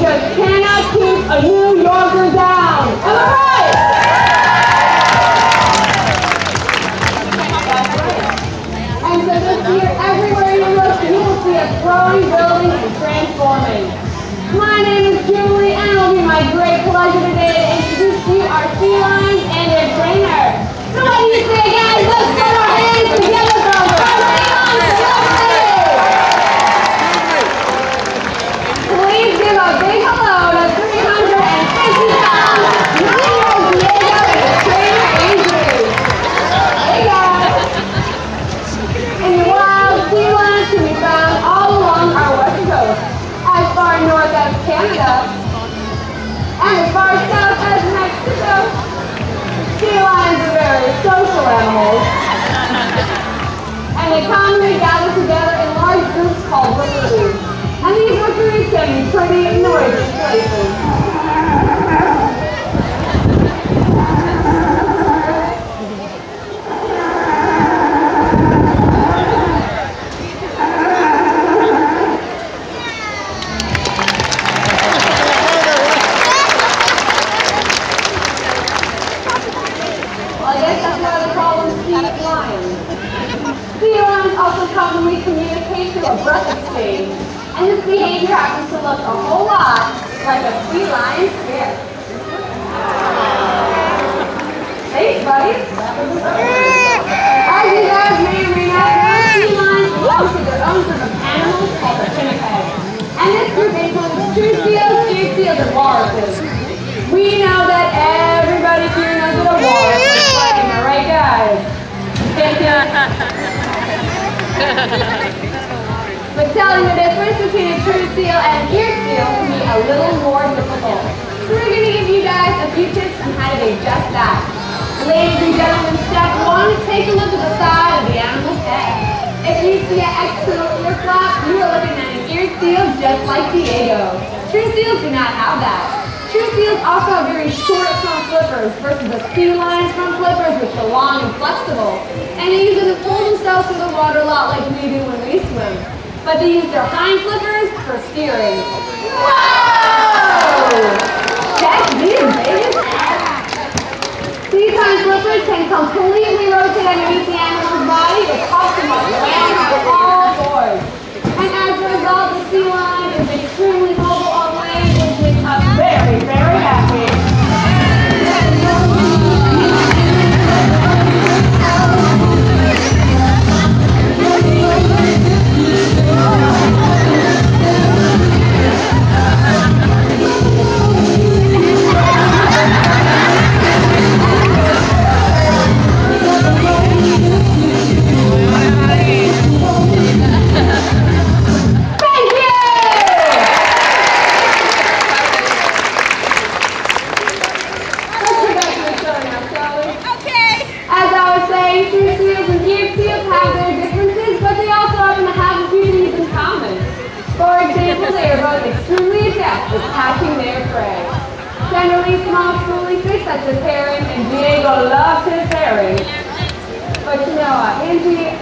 just cannot keep a New Yorker down. Am I right? That's right. And so this year, everywhere you look, you will see us growing, building, and transforming. My name is Julie, and it will be my great pleasure today to introduce to you our felines and their trainer. So what do you say, guys? Let's put our hands together for our felines. Please give a big hello to 350 pounds, Nino, Diego, and his trainer, Andrew. Hey, guys. And the wild sea lions can be found all along our west coast, as far north as Canada, and as far south as Mexico. Sea lions are very social animals, and they commonly gather together in large groups called rookeries. And these rookeries can be pretty noisy places. Also commonly communicate through a breath exchange, and this behavior happens to look a whole lot like a sea lion's kiss. Thanks, buddy. As you guys may or may not know, sea lions belong to their own group of animals called the pinnipeds. And this group includes true seals, deer seals, and walruses. We know that everybody here knows what a walrus looks like, am I right, guys? But telling the difference between a true seal and an ear seal can be a little more difficult. So we're going to give you guys a few tips on how to do just that. Ladies and gentlemen, step one, take a look at the side of the animal's head. If you see an external ear flap, you are looking at an ear seal just like Diego. True seals do not have that. True seals also have very short front flippers versus the sea lion's front flippers, which are long and flexible. And they usually pull themselves through the water a lot like we do when we swim. But they use their hind flippers for steering. Whoa! Check these babies out. These hind flippers can completely rotate underneath the animal's body, which helps them land on all fours. And as a result, the sea lion is extremely mobile on land, which makes us very, very happy. Catching their prey. Generally small schooling fish such as herring, and Diego loves his herring. But you know, Angie,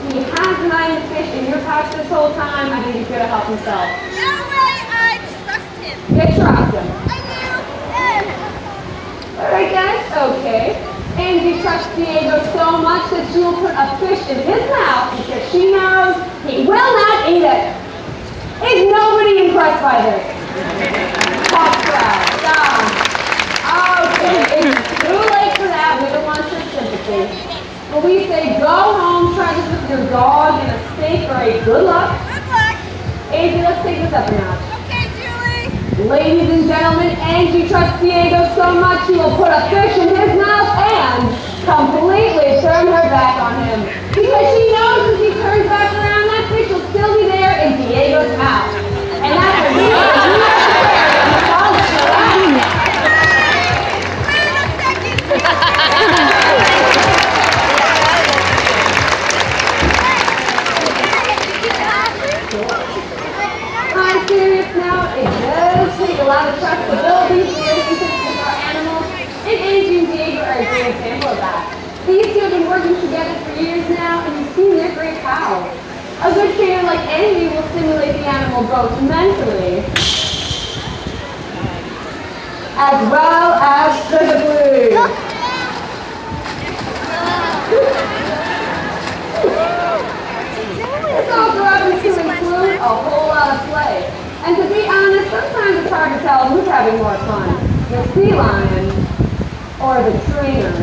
he has denied the fish in your pouch this whole time. I think he's going to help himself. No way, I trust him. You trust him. I do. Alright guys, okay. Angie trusts Diego so much that she will put a fish in his mouth because she knows he will not eat it. Is nobody impressed by this? That's right. Okay, it's too late for that. We don't want your sympathy. But we say go home, try this with your dog and a steak or a good luck. Good luck. Angie, let's take this up a notch. Okay, Julie. Ladies and gentlemen, Angie trusts Diego so much she will put a fish in his mouth and completely turn her back on him. Because she knows if he turns back around, that fish will still be there in Diego's mouth. And that's a reason on the college show. Wait a second. On a serious note, it does take a lot of trust to build these relationships with our animals, and Angie and Diego are a great example of that. These two have been working together for years now, and you've seen their great power. A good trainer like Angie will stimulate the animal both mentally as well as physically. This also happens to include a whole lot of play. And to be honest, sometimes it's hard to tell who's having more fun, the sea lion or the trainer.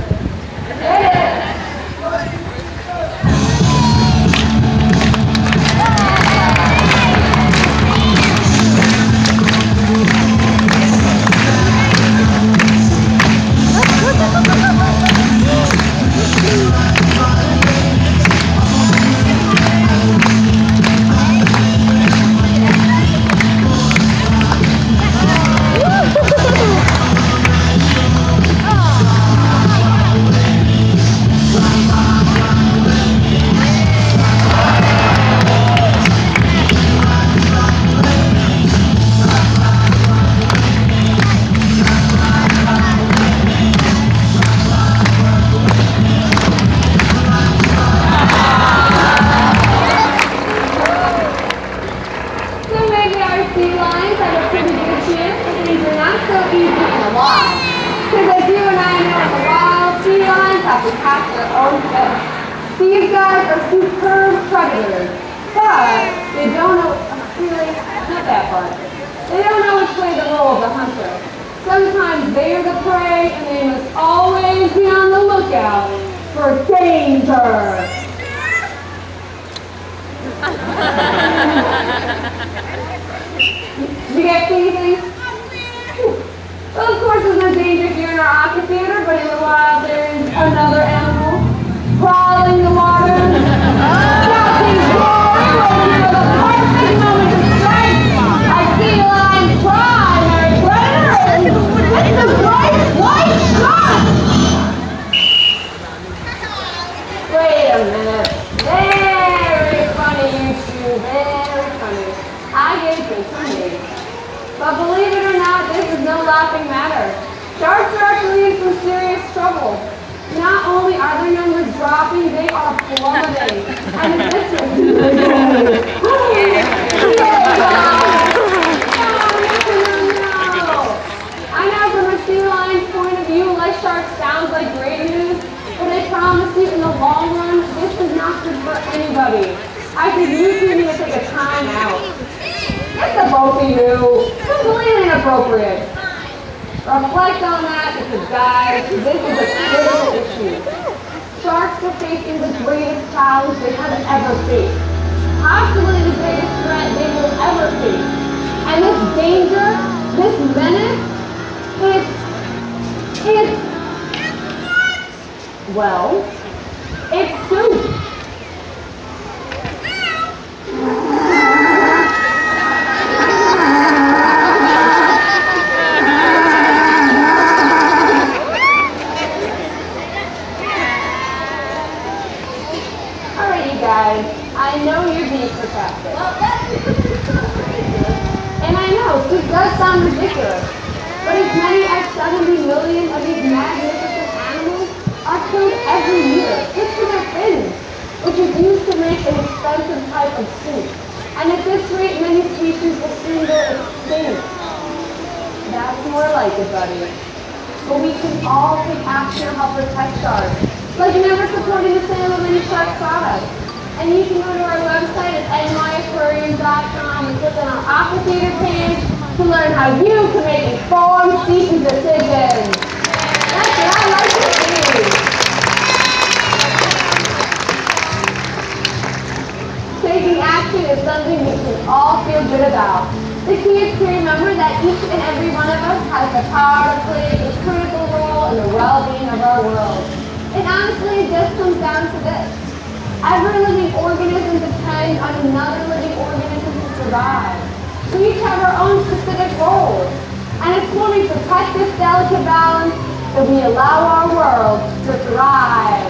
These guys are superb predators, but they don't know, really, not that part. They don't know which way the role of the hunter. Sometimes they are the prey, and they must always be on the lookout for danger. You guys see anything? Well, of course, there's no danger here in our amphitheater, but in the wild there is another animal prowling the water, shouting glory, waiting for the perfect moment to strike. A sea lion's primary predator is the great white shark. Wait a minute. Very funny, you two. Very funny. I gave you some names. But believe it or not, this is no laughing matter. Sharks are actually in some serious trouble. Not only are their numbers dropping, they are plummeting. And this is I know from a sea lion's point of view, life sharks sounds like great news, but I promise you in the long run, this is not good for anybody. I think you two need to take a time out. It's the both of you. Completely inappropriate. Reflect on that because, guys, this is a critical issue. Sharks are facing the greatest challenge they have ever faced. Possibly the greatest threat they will ever face. And this danger, this menace, it's soup. Guys, I know you're being sarcastic. And I know, soup does sound ridiculous. But as many as 70 million of these magnificent animals are killed every year just for their fins, which is used to make an expensive type of soup. And at this rate, many species will soon go extinct. That's more like it, buddy. But we can all take action to help protect sharks, like never supporting the sale of any shark products. And you can go to our website at nyaquarium.com and click on our amphitheater page to learn how you can make informed species decisions. That's what I like to see. Taking action is something we can all feel good about. The key is to remember that each and every one of us has the power to play a critical role in the well-being of our world. And honestly, it just comes down to this. Every living organism depends on another living organism to survive. We each have our own specific roles. And it's when we protect this delicate balance that we allow our world to thrive.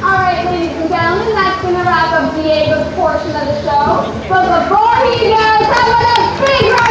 Alright, ladies and gentlemen, that's going to wrap up Diego's portion of the show. But before he does, how about a big round